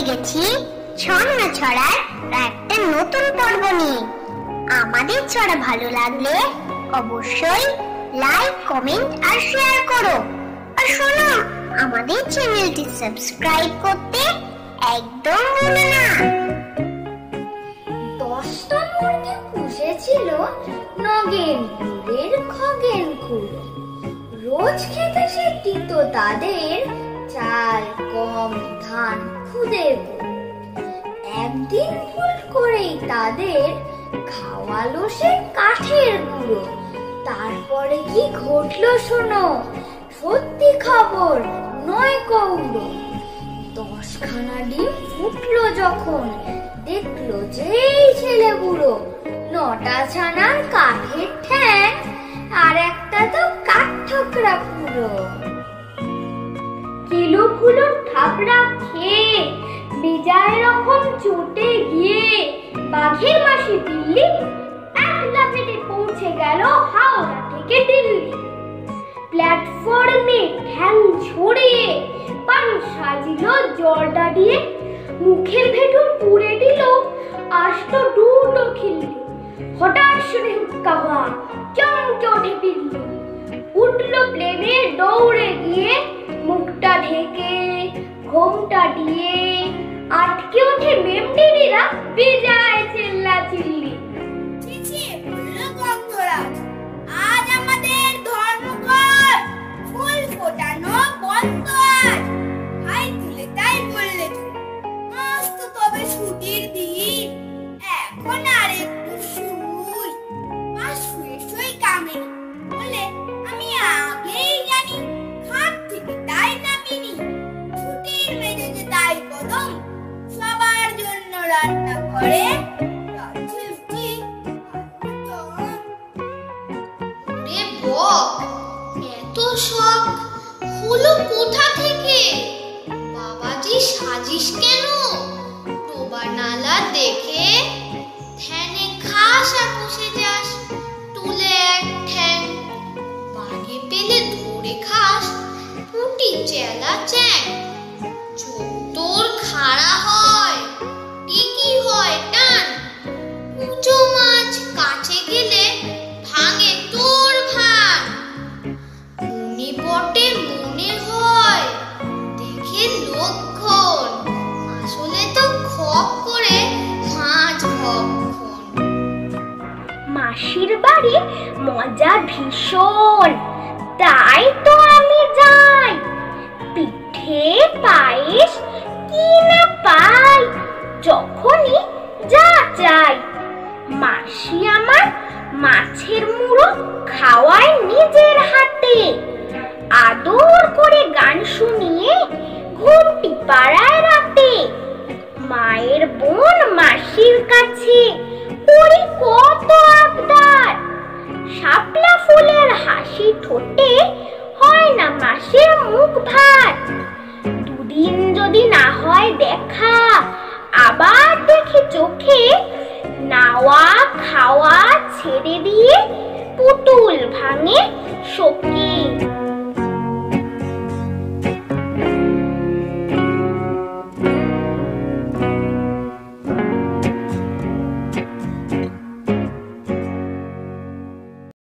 গেছি ছড়া ছড়ার একটা নতুন পর্ব নিয়ে। আমাদের ছড়া ভালো লাগলে অবশ্যই লাইক, কমেন্ট আর শেয়ার করো। আর শোনো, আমাদের চ্যানেলটি সাবস্ক্রাইব করতে একদম ভুলো না। 10টা মুরগি পুষেছিল নগেনপুরের খগেনকুল। রোজ খেতে সে দিত তাদের চাল, গম, ধান, খুদে গুড়। একদিন ভুল করেই তাদের খাওয়ালো সে কাঠের গুঁড়ো। তারপরে কি ঘটলো শোনো, সত্যি খবর নয় কৌড়ো। 10খানা ডিম ফুটলো যখন, দেখলো যে ছেলে বুড়ো। 9টা ছানার কাঠের ঠ্যাং, আর একটা তো কাঠ ঠোকরা পুরো। কিলোগুলো ঠাবড়া খেয়ে বেজায় রকম চটে গিয়ে বাঘের মাসি দিল্লি এক লাফেতে পৌঁছে গেল হাওড়া থেকে দিল্লি। প্ল্যাটফর্মে ঠ্যাং ছড়িয়ে পান সাজিল জর্দা দিয়ে, মুখের ভেতর পুড়ে দিল আস্ত দুটো খিল্লি। হঠাৎ শুনে হুক্কা হওয়া, চমকে ওঠে পিল্লি। উঠলো প্লেনে দৌড়ে গিয়ে, মুখটা ঢেকে ঘোমটা দিয়ে আটকে ওঠে মেমডিরা বেজায় চিল্লা চিল্লি। চেঁচিয়ে বলল গন্ধরাজ, আজ আমাদের ধর্মঘট, ফুল ফোটানো বন্ধ আজ। হাই তুলে তাই বললে তুমি, আজ তো তবে ছুটির দিন, এখন আর একটু শুই। আর শুয়ে শুয়ে কামেনি বলে আমি আগেই জানি, খাট থেকে তাই নামিনি। ছুটির মেঝেতে তাই কদম, সবার জন্য রান্না করে এত শখ হলো কোথা থেকে? বাবাজি সাজিস কেন? ডোবা নালা দেখে ধ্যানে খাস আর বসে যাস, তুলে এক ঠ্যাং বাগে পেলে ধরে খাস, পুটি চেলা চ্যাং। চোখ তোর খাড়া হয়, টিকি হয় টান, উঁচু মাছ কাছে গেলে ভাঙে তোর ভান। উনি বটে মনে হয় দেখে লক্ষণ, আসলে তো খপ করে মাছ ভক্ষণ। মাসির বাড়ি মজা ভীষণ, তাই তো আমি যাই। পিঠে পায়েস কি না পাই, যখনই যা চাই। মাসি আমার মাছের মুড়ো খাওয়ায় নিজের হাতে, আদর করে গান শুনিয়ে ঘুমটি পাড়ায় রাতে। মায়ের বোন মাসির কাছে করি কত আবদার, শাপলা ফুলের হাসি ঠোঁটে হয় না মাসির মুখ ভার। দুদিন যদি না হয় দেখা, আবার দেখি চোখে নাওয়া খাওয়া ছেড়ে দিয়ে পুতুল ভাঙে